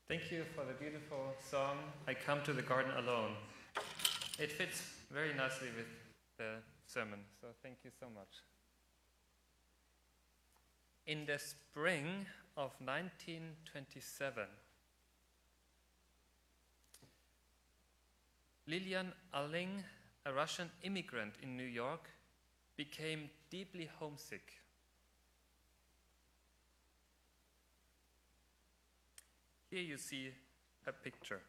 Thank you for the beautiful song, I Come to the Garden Alone. It fits very nicely with the sermon, so thank you so much. In the spring of 1927, Lilian Alling, a Russian immigrant in New York, became deeply homesick. Here you see a picture.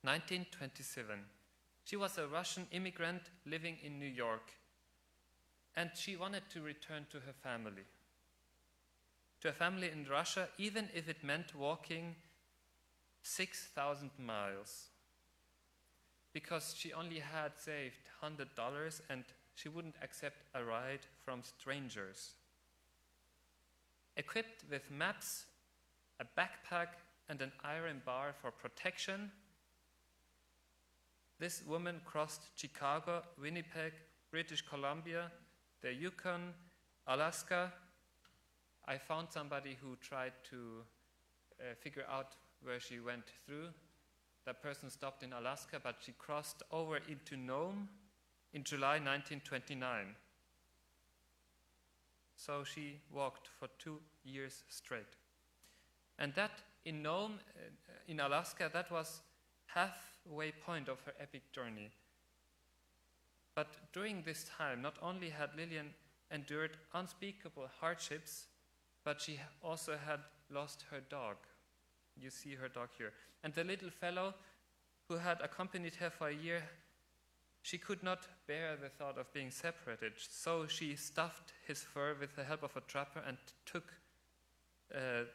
1927. She was a Russian immigrant living in New York, and she wanted to return to her family. To a family in Russia, even if it meant walking 6,000 miles. Because she only had saved $100 and she wouldn't accept a ride from strangers. Equipped with maps, a backpack, and an iron bar for protection, this woman crossed Chicago, Winnipeg, British Columbia, the Yukon, Alaska. I found somebody who tried to figure out where she went through. That person stopped in Alaska, but she crossed over into Nome in July 1929. So she walked for 2 years straight. And that in Nome, in Alaska, that was halfway point of her epic journey. But during this time, not only had Lilian endured unspeakable hardships, but she also had lost her dog. You see her dog here. And the little fellow who had accompanied her for a year, she could not bear the thought of being separated. So she stuffed his fur with the help of a trapper and took the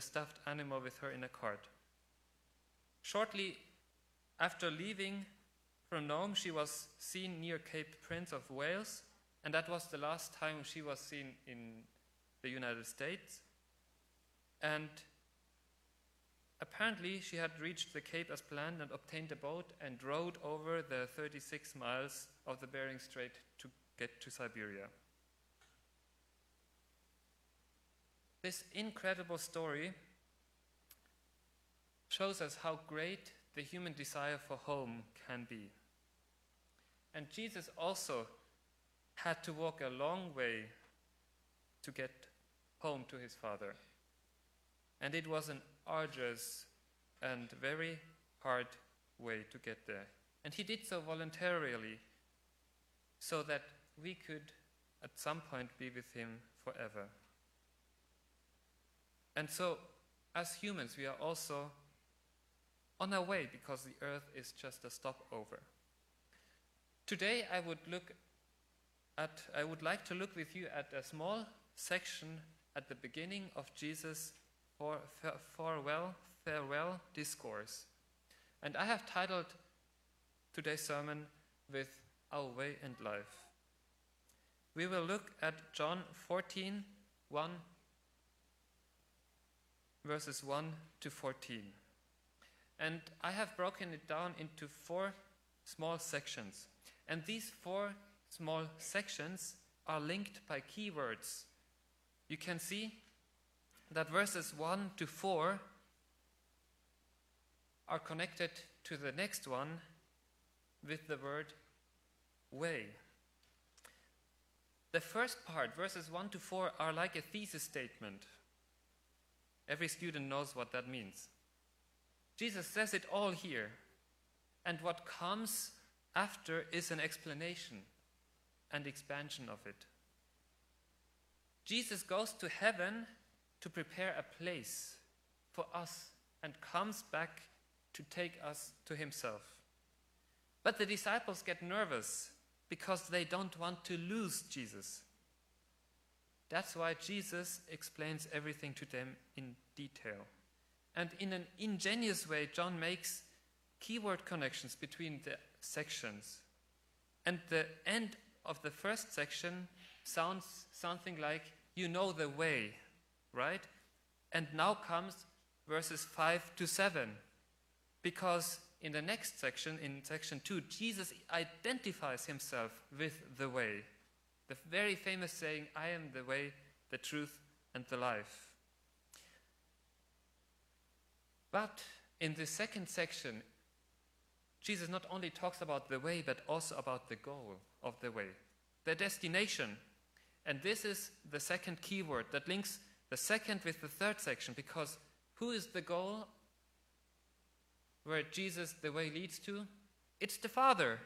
stuffed animal with her in a cart. Shortly after leaving from Nome, she was seen near Cape Prince of Wales, and that was the last time she was seen in the United States. And apparently she had reached the Cape as planned and obtained a boat and rowed over the 36 miles of the Bering Strait to get to Siberia. This incredible story shows us how great the human desire for home can be. And Jesus also had to walk a long way to get home to his Father. And it was an arduous and very hard way to get there. And he did so voluntarily, so that we could at some point be with him forever. And so, as humans, we are also on our way, because the earth is just a stopover. Today I would like to look with you at a small section at the beginning of Jesus' farewell discourse. And I have titled today's sermon with Our Way and Life. We will look at John 14, 1, verses 1 to 14. And I have broken it down into 4 small sections. And these 4 small sections are linked by keywords. You can see that verses 1 to 4 are connected to the next one with the word way. The first part, verses 1 to 4, are like a thesis statement. Every student knows what that means. Jesus says it all here, and what comes after is an explanation and expansion of it. Jesus goes to heaven to prepare a place for us and comes back to take us to himself. But the disciples get nervous because they don't want to lose Jesus. That's why Jesus explains everything to them in detail. And in an ingenious way, John makes keyword connections between the sections. And the end of the first section sounds something like, you know the way, right? And now comes verses 5 to 7. Because in the next section, in section 2, Jesus identifies himself with the way. The very famous saying, I am the way, the truth, and the life. But in the second section, Jesus not only talks about the way, but also about the goal of the way, the destination. And this is the second keyword that links the second with the third section, because who is the goal where Jesus, the way, leads to? It's the Father.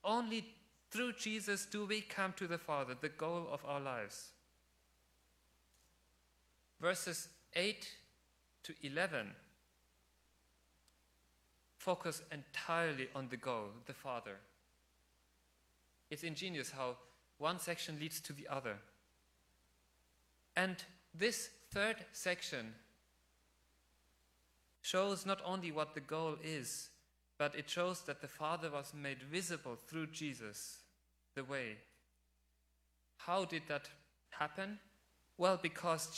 Only through Jesus do we come to the Father, the goal of our lives. Verses 8 to 11 focus entirely on the goal, the Father. It's ingenious how one section leads to the other. And this third section shows not only what the goal is, but it shows that the Father was made visible through Jesus, the way. How did that happen? Well, because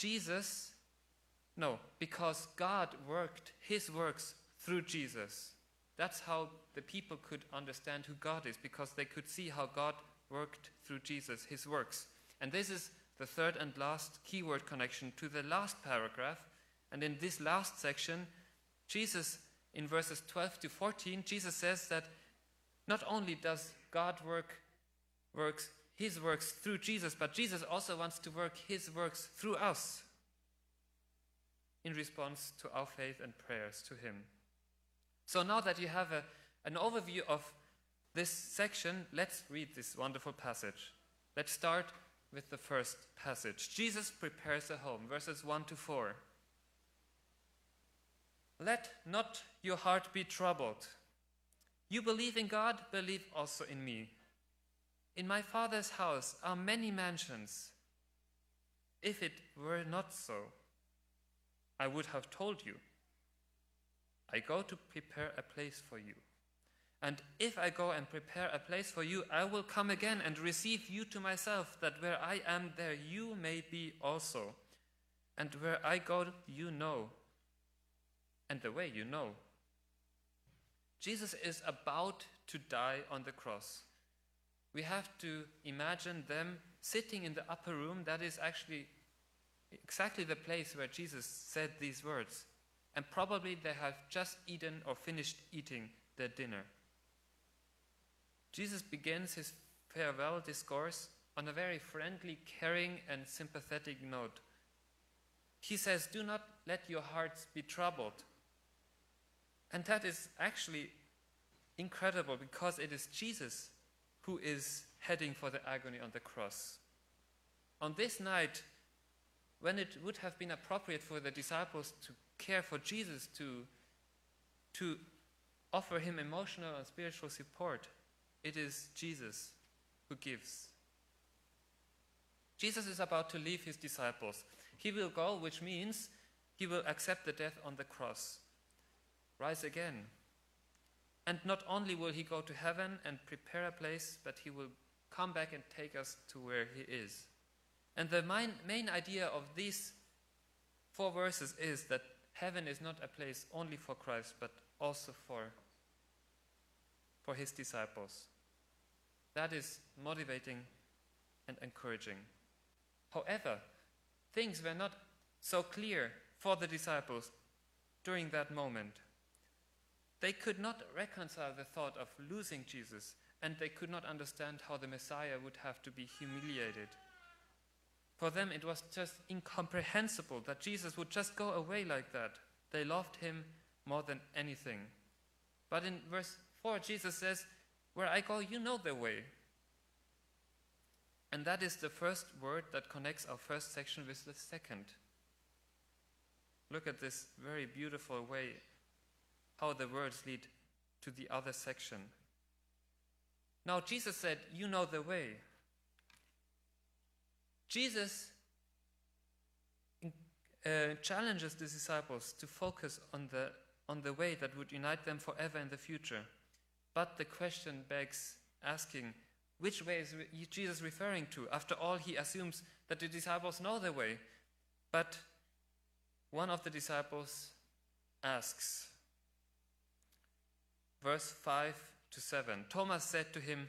God worked his works through Jesus. That's how the people could understand who God is, because they could see how God worked through Jesus, his works. And this is the third and last keyword connection to the last paragraph. And in this last section, Jesus, in verses 12 to 14, Jesus says that not only does God works his works through Jesus, but Jesus also wants to work his works through us in response to our faith and prayers to him. So now that you have an overview of this section, let's read this wonderful passage. Let's start with the first passage. Jesus prepares a home, verses 1 to 4. Let not your heart be troubled. You believe in God, believe also in me. In my Father's house are many mansions. If it were not so, I would have told you. I go to prepare a place for you. And if I go and prepare a place for you, I will come again and receive you to myself, that where I am, there you may be also. And where I go, you know, and the way you know. Jesus is about to die on the cross. We have to imagine them sitting in the upper room. That is actually exactly the place where Jesus said these words. And probably they have just eaten or finished eating their dinner. Jesus begins his farewell discourse on a very friendly, caring, and sympathetic note. He says, do not let your hearts be troubled. And that is actually incredible, because it is Jesus who is heading for the agony on the cross. On this night, when it would have been appropriate for the disciples to care for Jesus, to offer him emotional and spiritual support, it is Jesus who gives. Jesus is about to leave his disciples. He will go, which means he will accept the death on the cross, rise again. And not only will he go to heaven and prepare a place, but he will come back and take us to where he is. And the main idea of these 4 verses is that heaven is not a place only for Christ, but also for his disciples. That is motivating and encouraging. However, things were not so clear for the disciples during that moment. They could not reconcile the thought of losing Jesus, and they could not understand how the Messiah would have to be humiliated. For them, it was just incomprehensible that Jesus would just go away like that. They loved him more than anything. But in verse 4, Jesus says, where I go, you know the way. And that is the first word that connects our first section with the second. Look at this very beautiful way, how the words lead to the other section. Now, Jesus said, you know the way. Jesus challenges the disciples to focus on the way that would unite them forever in the future. But the question begs asking, which way is Jesus referring to? After all, he assumes that the disciples know the way. But one of the disciples asks, verse 5 to 7, Thomas said to him,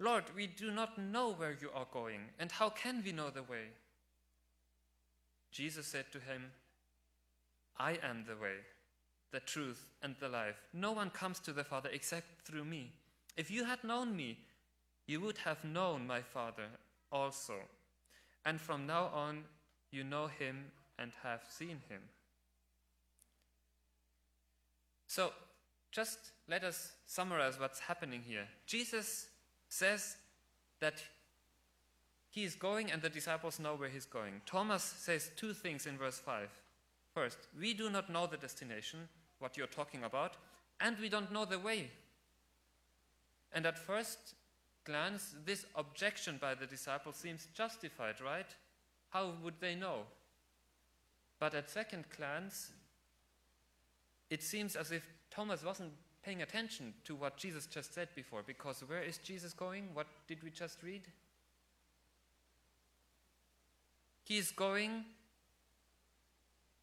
Lord, we do not know where you are going, and how can we know the way? Jesus said to him, I am the way, the truth, and the life. No one comes to the Father except through me. If you had known me, you would have known my Father also. And from now on, you know him and have seen him. So, just let us summarize what's happening here. Jesus says that he is going and the disciples know where he's going. Thomas says two things in verse 5. First, we do not know the destination, what you're talking about, and we don't know the way. And at first glance, this objection by the disciples seems justified, right? How would they know? But at second glance, it seems as if Thomas wasn't paying attention to what Jesus just said before, because where is Jesus going? What did we just read? He is going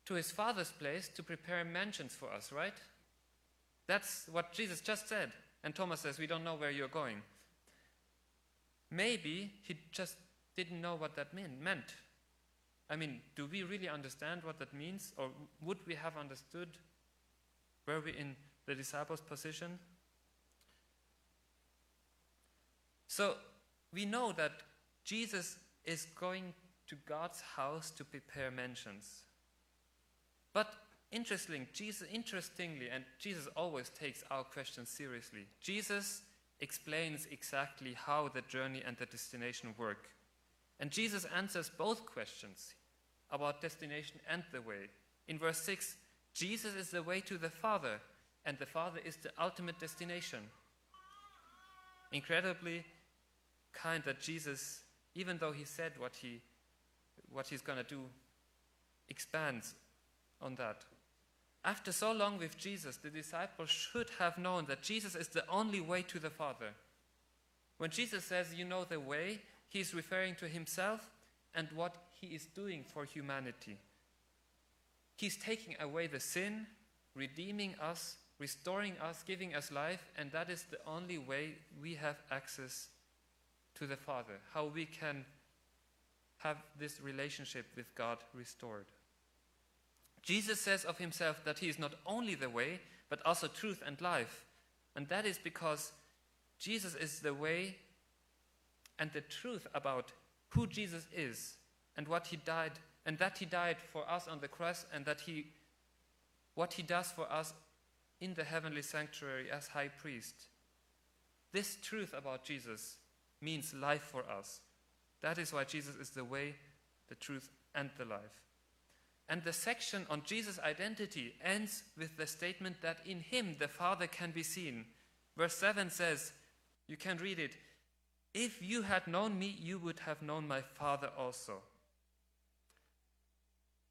to his Father's place to prepare mansions for us, right? That's what Jesus just said. And Thomas says, we don't know where you're going. Maybe he just didn't know what that meant. I mean, do we really understand what that means? Or would we have understood? Were we in the disciples' position? So we know that Jesus is going to God's house to prepare mansions. But interestingly, and Jesus always takes our questions seriously, Jesus explains exactly how the journey and the destination work. And Jesus answers both questions about destination and the way. In verse 6, Jesus is the way to the Father, and the Father is the ultimate destination. Incredibly kind that Jesus, even though he said what he's going to do, expands on that. After so long with Jesus, the disciples should have known that Jesus is the only way to the Father. When Jesus says, you know the way, he's referring to himself and what he is doing for humanity. He's taking away the sin, redeeming us, restoring us, giving us life, and that is the only way we have access to the Father, how we can have this relationship with God restored. Jesus says of himself that he is not only the way, but also truth and life. And that is because Jesus is the way and the truth about who Jesus is and what he died, and that he died for us on the cross, and that what he does for us in the heavenly sanctuary as high priest. This truth about Jesus means life for us. That is why Jesus is the way, the truth, and the life. And the section on Jesus' identity ends with the statement that in him the Father can be seen. Verse 7 says, you can read it, if you had known me, you would have known my Father also.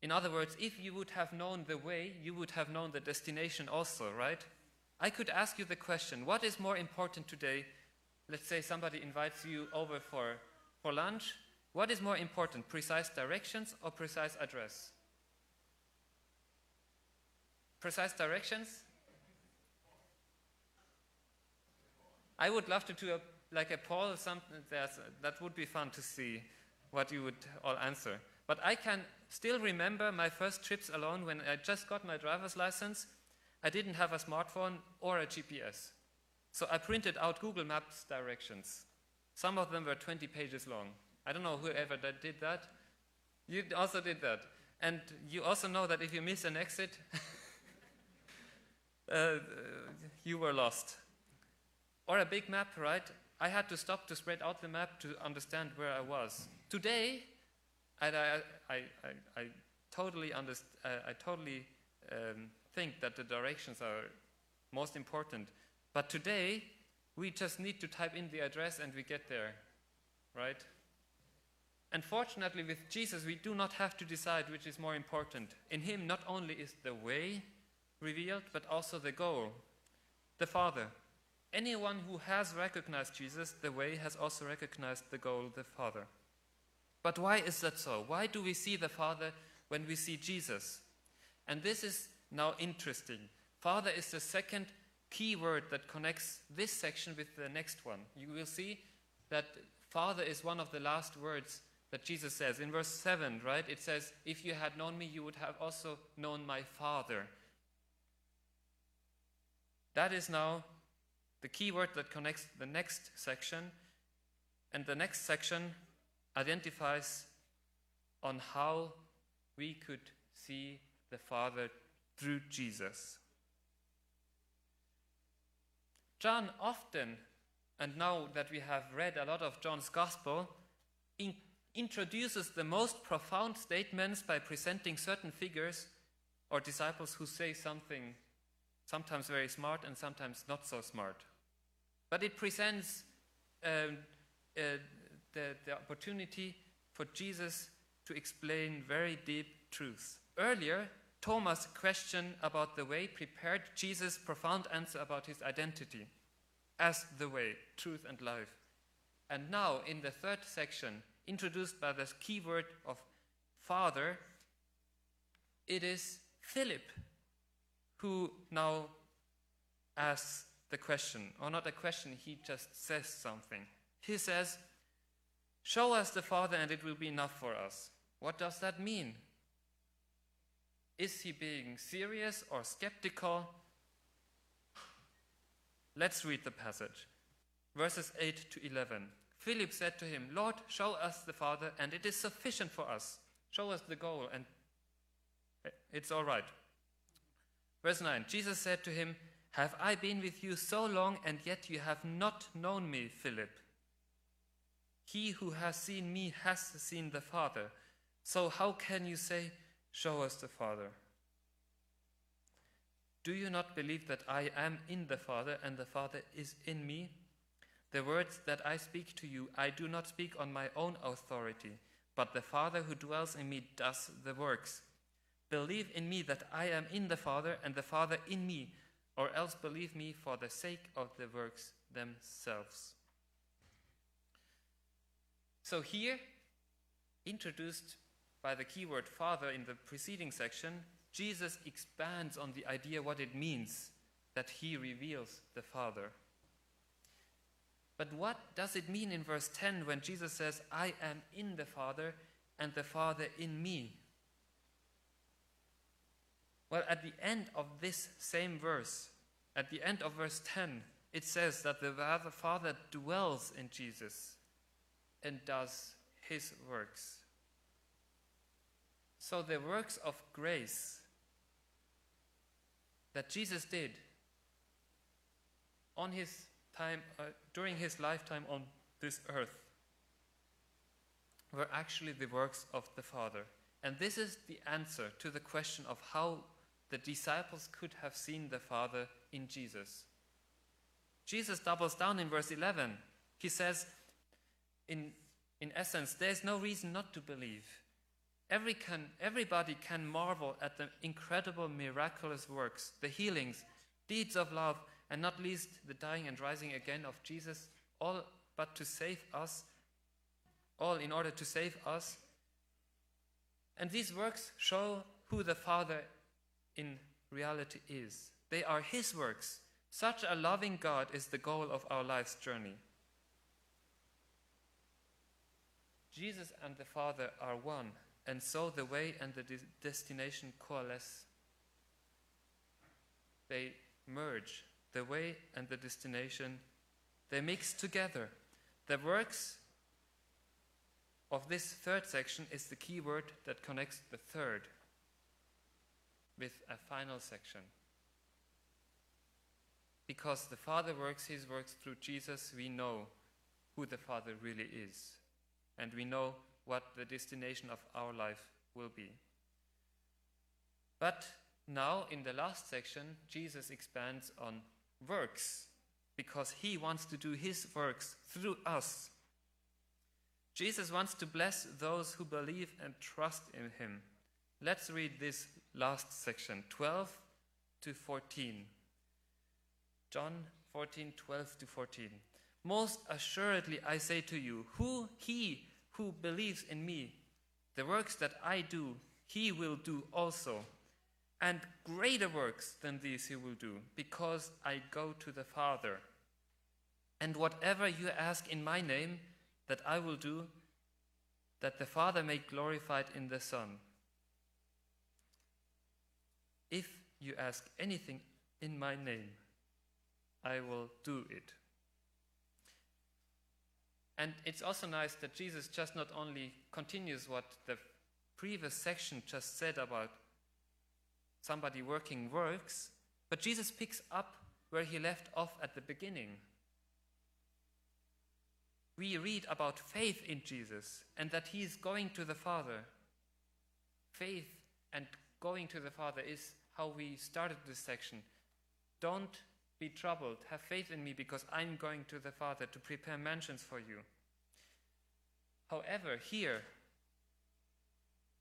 In other words, if you would have known the way, you would have known the destination also, right? I could ask you the question, what is more important today? Let's say somebody invites you over for lunch. What is more important, precise directions or precise address? Precise directions? I would love to do a poll, something that would be fun to see what you would all answer. But I can still remember my first trips alone when I just got my driver's license. I didn't have a smartphone or a GPS. So I printed out Google Maps directions. Some of them were 20 pages long. I don't know whoever did that. You also did that. And you also know that if you miss an exit, you were lost. Or a big map, right? I had to stop to spread out the map to understand where I was. Today, I totally think that the directions are most important. But today, we just need to type in the address and we get there, right? And fortunately, with Jesus, we do not have to decide which is more important. In him, not only is the way revealed, but also the goal, the Father. Anyone who has recognized Jesus, the way, has also recognized the goal, the Father. But why is that so? Why do we see the Father when we see Jesus? And this is now interesting. Father is the second key word that connects this section with the next one. You will see that Father is one of the last words that Jesus says. In verse 7, right, it says, if you had known me, you would have also known my Father. That is now the key word that connects the next section. And the next section identifies on how we could see the Father through Jesus. John often, and now that we have read a lot of John's Gospel, introduces the most profound statements by presenting certain figures or disciples who say something sometimes very smart and sometimes not so smart. But it presents the opportunity for Jesus to explain very deep truths. Earlier, Thomas' question about the way prepared Jesus' profound answer about his identity as the way, truth, and life. And now, in the third section, introduced by the key word of Father, it is Philip who now asks the question, or not a question, he just says something. He says, "Show us the Father and it will be enough for us." What does that mean? Is he being serious or skeptical? Let's read the passage. Verses 8 to 11. Philip said to him, "Lord, show us the Father, and it is sufficient for us. Show us the goal, and it's all right." Verse 9. Jesus said to him, "Have I been with you so long, and yet you have not known me, Philip? He who has seen me has seen the Father. So how can you say, 'Show us the Father'? Do you not believe that I am in the Father and the Father is in me? The words that I speak to you, I do not speak on my own authority, but the Father who dwells in me does the works. Believe in me that I am in the Father and the Father in me, or else believe me for the sake of the works themselves." So here, introduced by the keyword Father in the preceding section, Jesus expands on the idea what it means that he reveals the Father. But what does it mean in verse 10 when Jesus says, "I am in the Father and the Father in me"? Well, at the end of this same verse, at the end of verse 10, it says that the Father dwells in Jesus and does his works. So the works of grace that Jesus did on his time, during his lifetime on this earth, were actually the works of the Father. And this is the answer to the question of how the disciples could have seen the Father in Jesus. Jesus doubles down in verse 11. He says, in essence, there's no reason not to believe. Everybody can marvel at the incredible miraculous works, the healings, deeds of love, and not least the dying and rising again of Jesus, all in order to save us. And these works show who the Father in reality is. They are his works. Such a loving God is the goal of our life's journey. Jesus and the Father are one, and so the way and the destination coalesce. They merge. The way and the destination, they mix together. The works of this third section is the key word that connects the third with a final section. Because the Father works his works through Jesus, we know who the Father really is. And we know what the destination of our life will be. But now, in the last section, Jesus expands on works, because he wants to do his works through us. Jesus wants to bless those who believe and trust in him. Let's read this last section, 12 to 14. John 14, 12 to 14. "Most assuredly I say to you, he who believes in me, the works that I do, he will do also. And greater works than these he will do, because I go to the Father. And whatever you ask in my name, that I will do, that the Father may be glorified in the Son. If you ask anything in my name, I will do it. And it's also nice that Jesus just not only continues what the previous section just said about somebody working works, but Jesus picks up where he left off at the beginning. We read about faith in Jesus and that he is going to the Father. Faith and going to the Father is how we started this section. Don't be troubled. Have faith in me because I'm going to the Father to prepare mansions for you. However, here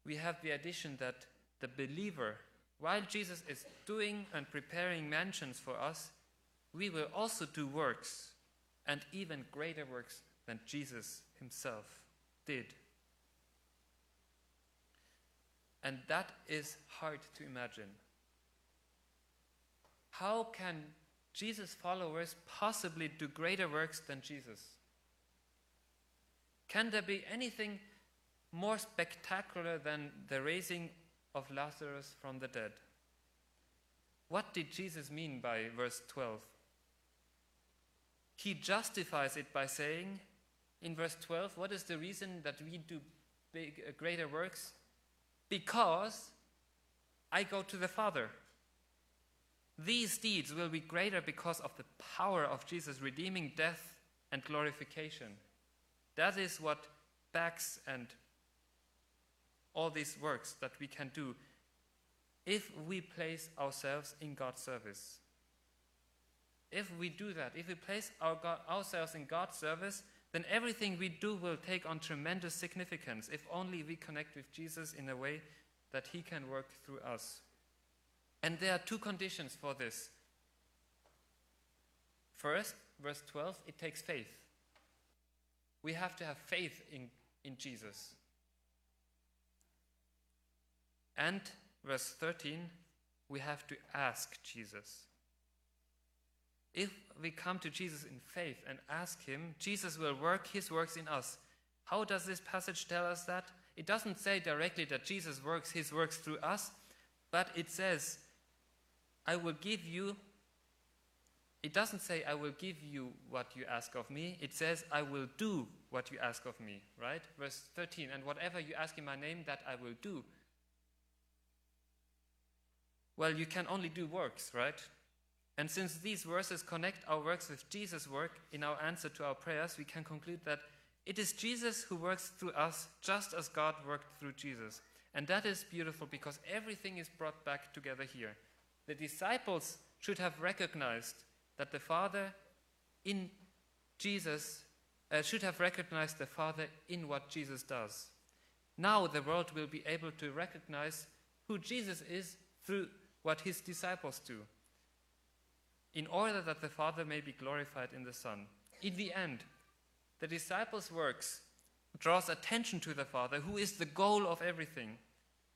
we have the addition that the believer, while Jesus is doing and preparing mansions for us, we will also do works, and even greater works than Jesus himself did. And that is hard to imagine. How can Jesus' followers possibly do greater works than Jesus? Can there be anything more spectacular than the raising of Lazarus from the dead? What did Jesus mean by verse 12? He justifies it by saying, in verse 12, what is the reason that we do greater works? Because I go to the Father. These deeds will be greater because of the power of Jesus redeeming death and glorification. That is what backs and all these works that we can do if we place ourselves in God's service. If we do that, if we place ourselves in God's service, then everything we do will take on tremendous significance if only we connect with Jesus in a way that he can work through us. And there are two conditions for this. First, verse 12, it takes faith. We have to have faith in Jesus. And verse 13, we have to ask Jesus. If we come to Jesus in faith and ask him, Jesus will work his works in us. How does this passage tell us that? It doesn't say directly that Jesus works his works through us, but it says, I will give you. It doesn't say, I will give you what you ask of me. It says, I will do what you ask of me, right? Verse 13, and whatever you ask in my name, that I will do. Well, you can only do works, right? And since these verses connect our works with Jesus' work in our answer to our prayers, we can conclude that it is Jesus who works through us just as God worked through Jesus. And that is beautiful because everything is brought back together here. The disciples should have recognized that the Father in Jesus should have recognized the Father in what Jesus does. Now the world will be able to recognize who Jesus is through what his disciples do, in order that the Father may be glorified in the Son. In the end, the disciples' works draws attention to the Father, who is the goal of everything.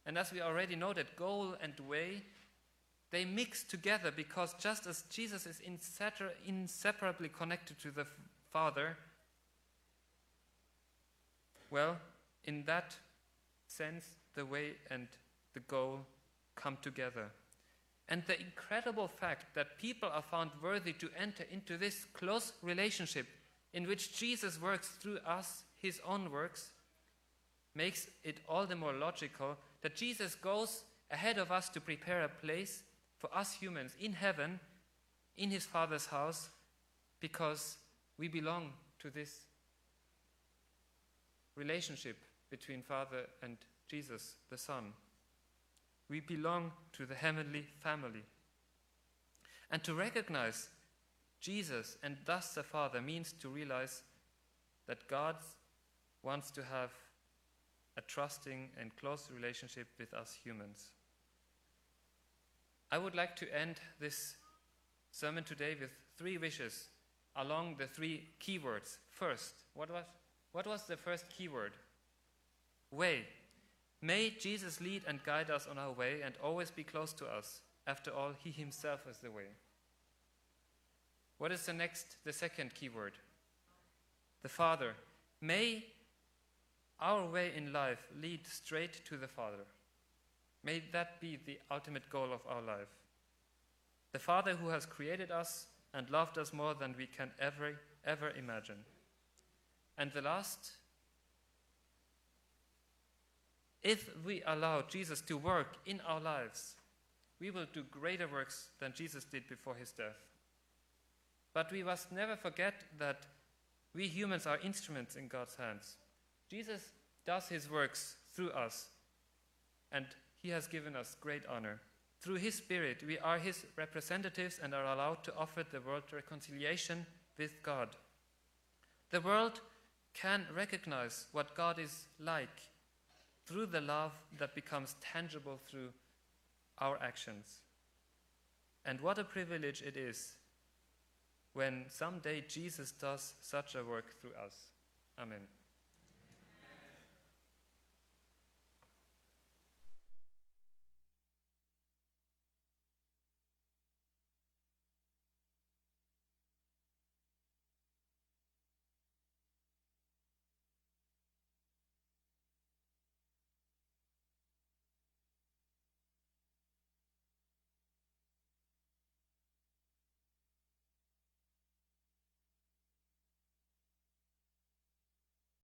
And as we already know, that goal and way, they mix together because just as Jesus is inseparably connected to the Father, well, in that sense, the way and the goal come together. And the incredible fact that people are found worthy to enter into this close relationship in which Jesus works through us, his own works, makes it all the more logical that Jesus goes ahead of us to prepare a place for us humans in heaven, in his Father's house, because we belong to this relationship between Father and Jesus, the Son. We belong to the heavenly family. And to recognize Jesus and thus the Father means to realize that God wants to have a trusting and close relationship with us humans. I would like to end this sermon today with 3 wishes along the 3 keywords. First, what was the first keyword? Way. May Jesus lead and guide us on our way and always be close to us. After all, he himself is the way. What is the second keyword? The Father. May our way in life lead straight to the Father. May that be the ultimate goal of our life. The Father who has created us and loved us more than we can ever imagine. And the last, if we allow Jesus to work in our lives, we will do greater works than Jesus did before his death. But we must never forget that we humans are instruments in God's hands. Jesus does his works through us, and he has given us great honor. Through his Spirit, we are his representatives and are allowed to offer the world reconciliation with God. The world can recognize what God is like through the love that becomes tangible through our actions. And what a privilege it is when someday Jesus does such a work through us. Amen.